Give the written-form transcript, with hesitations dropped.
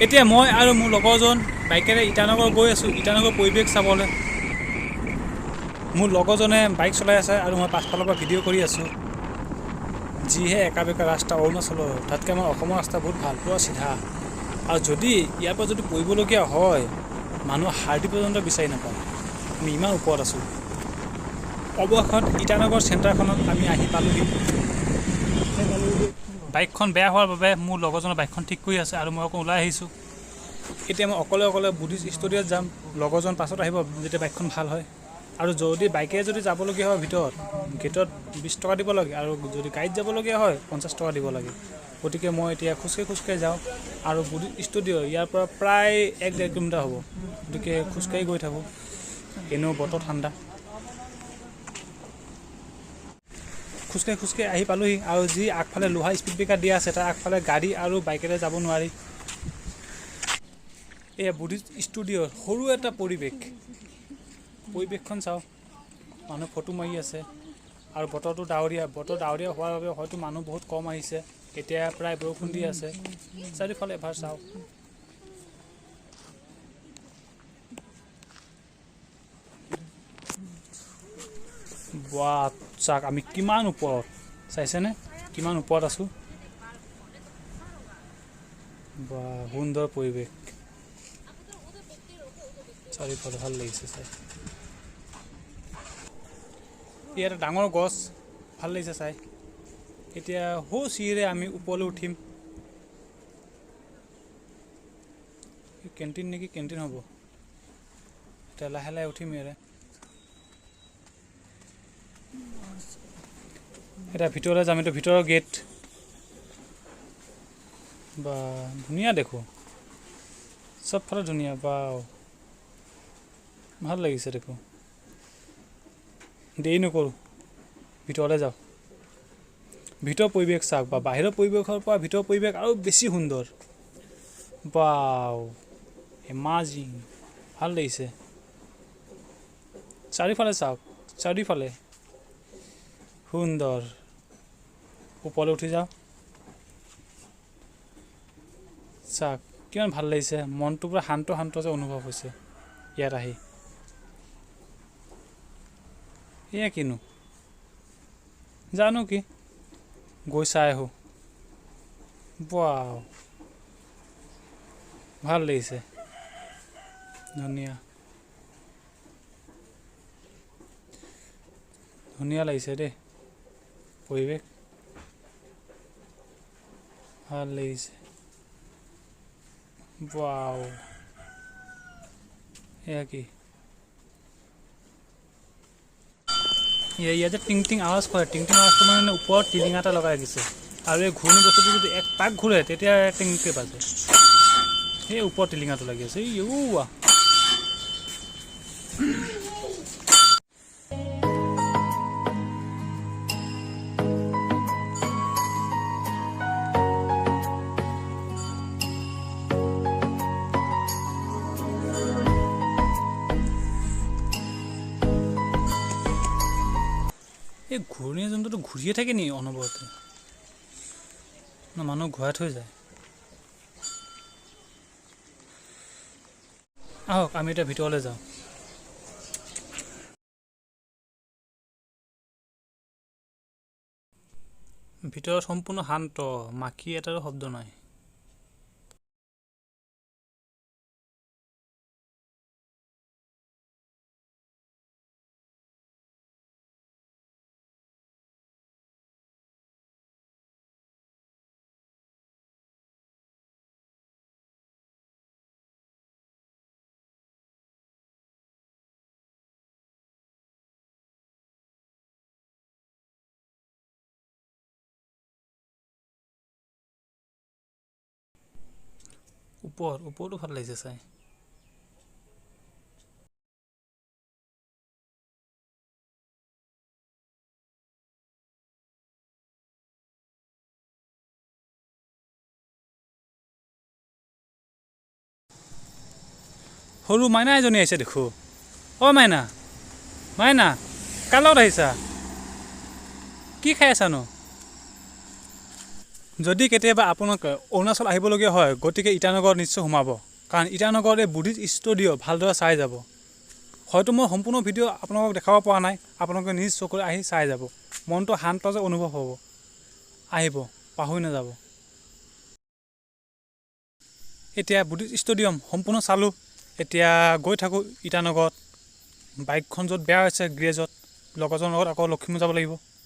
এতিয়া মই আৰু মোৰ লগৰজন বাইকেৰে ইটানগৰ গৈ আছোঁ, ইটানগৰ পৰিৱেশ চাবলৈ। মোৰ লগৰজনে বাইক চলাই আছে আৰু মই পাছফালৰ পৰা ভিডিঅ' কৰি আছোঁ। যিহে একা বেকা ৰাস্তা অৰুণাচলৰ, তাতকৈ আমাৰ অসমৰ ৰাস্তা বহুত ভাল, পুৰা চিধা। আৰু যদি ইয়াৰ পৰা যদি পৰিবলগীয়া হয়, মানুহ হাৰ্ডি পৰ্যন্ত বিচাৰি নাপায়। আমি ইমান ওপৰত আছোঁ। অৱশেষত ইটানগৰ চেণ্টাৰখনত আমি আহি পালোহি। বাইকখন বেয়া হোৱাৰ বাবে মোৰ লগৰজনৰ বাইকখন ঠিক কৰি আছে আৰু মই আকৌ ওলাই আহিছোঁ। এতিয়া মই অকলে বুদ্ধিষ্ট ষ্টুডিঅ'ত যাম। লগৰজন পাছত আহিব যেতিয়া বাইকখন ভাল হয়। আৰু যদি বাইকেৰে যদি যাবলগীয়া হয় ভিতৰত, গেটত 20 টকা দিব লাগে, আৰু যদি গাড়ীত যাবলগীয়া হয় 50 টকা দিব লাগে। গতিকে মই এতিয়া খোজকাঢ়ি যাওঁ। আৰু বুদ্ধিষ্ট ষ্টুডিঅ' ইয়াৰ পৰা প্ৰায় 1-1.5 কিলোমিটাৰ হ'ব। গতিকে খোজকাঢ়ি গৈ থাকোঁ। এনেও বতৰ ঠাণ্ডা। খোজকাঢ়ি আহি পালোহি। আৰু যি আগফালে লোহা স্পীড ব্ৰেকাৰ দিয়া আছে, তাৰ আগফালে গাড়ী আৰু বাইকেৰে যাব নোৱাৰি। এয়া বুদ্ধিষ্ট ষ্টুডিঅ'ৰ সৰু এটা পৰিৱেশখন চাওঁ। মানুহ ফটো মাৰি আছে আৰু বতৰটো ডাৱৰীয়া হোৱাৰ বাবে হয়তো মানুহ বহুত কম আহিছে। এতিয়া প্ৰায় বৰষুণ দি আছে। চাৰিওফালে এবাৰ চাওঁ। বাহ, চাওক আমি কিমান ওপৰত, চাইছেনে কিমান ওপৰত আছোঁ। বা সুন্দৰ পৰিৱেশ, চাৰিওফালে ভাল লাগিছে চাই। ইয়াত এটা ডাঙৰ গছ, ভাল লাগিছে চাই। এতিয়া চিৰিৰে আমি ওপৰলৈ উঠিম। কেণ্টিন নেকি, কেণ্টিন হ'ব। এতিয়া লাহে লাহে উঠিম ইয়াৰে। এতিয়া ভিতৰলৈ যাম। এইটো ভিতৰৰ গেট। বা ধুনীয়া দেখোঁ, চবফালে ধুনীয়া। বা ভাল লাগিছে দেখোঁ। দেৰি নকৰোঁ, ভিতৰলৈ যাওঁ। ভিতৰৰ পৰিৱেশ চাওক, বা বাহিৰৰ পৰিৱেশৰ পৰা ভিতৰৰ পৰিৱেশ আৰু বেছি সুন্দৰ। বাও, এমাজিং, ভাল লাগিছে। চাৰিওফালে চাওক, চাৰিওফালে সুন্দৰ। ওপৰলৈ উঠি যাওঁ। চাওক কিমান ভাল লাগিছে, মনটো পুৰা শান্ত যে অনুভৱ হৈছে ইয়াত আহি। এয়া কিনো জানো কি, গৈ চাই আহোঁ। ৱাও, ভাল লাগিছে, ধুনীয়া লাগিছে দেই পৰিৱেশ, ভাল লাগিছে। ৱাও, এয়া কি, ইয়াতে টিং আৱাজ কৰে। টিং আৱাজটো মানে ওপৰত টিলিঙা এটা লগাই দিছে। আৰু এই ঘূৰ্ণি বস্তুটো যদি এক পাক ঘূৰে তেতিয়া টিংকে বাজে। সেই ওপৰত টিলিঙাটো লাগি আছে। এই ঘূৰ্ণি যন্ত্ৰটো ঘূৰিয়ে থাকে নি অনবৰতে, না মানুহ ঘূৰাই থৈ যায়। আহক আমি এতিয়া ভিতৰলৈ যাওঁ। ভিতৰত সম্পূৰ্ণ শান্ত, মাখি এটাৰো শব্দ নাই। ওপৰতো ভাল লাগিছে চাই। সৰু মাইনা এজনী আহিছে দেখোঁ। মাইনা, কাৰ লগত আহিছা? কি খাই আছানো? যদি কেতিয়াবা আপোনালোকে অৰুণাচল আহিবলগীয়া হয় গতিকে ইটানগৰত নিশ্চয় সোমাব, কাৰণ ইটানগৰত এই বুদ্ধিষ্ট ষ্টুডিঅ' ভালদৰে চাই যাব। হয়তো মই সম্পূৰ্ণ ভিডিঅ' আপোনালোকক দেখাব পৰা নাই, আপোনালোকে নিজ চকুৰে আহি চাই যাব, মনটো শান্ত যে অনুভৱ হ'ব। আহিব, পাহৰি নাযাব। এতিয়া বুদ্ধিষ্ট ষ্টেডিয়াম সম্পূৰ্ণ চালোঁ, এতিয়া গৈ থাকোঁ ইটানগৰত। বাইকখন য'ত বেয়া হৈছে গেৰেজত, লগৰজনৰ লগত আকৌ লখিমপুৰ যাব লাগিব।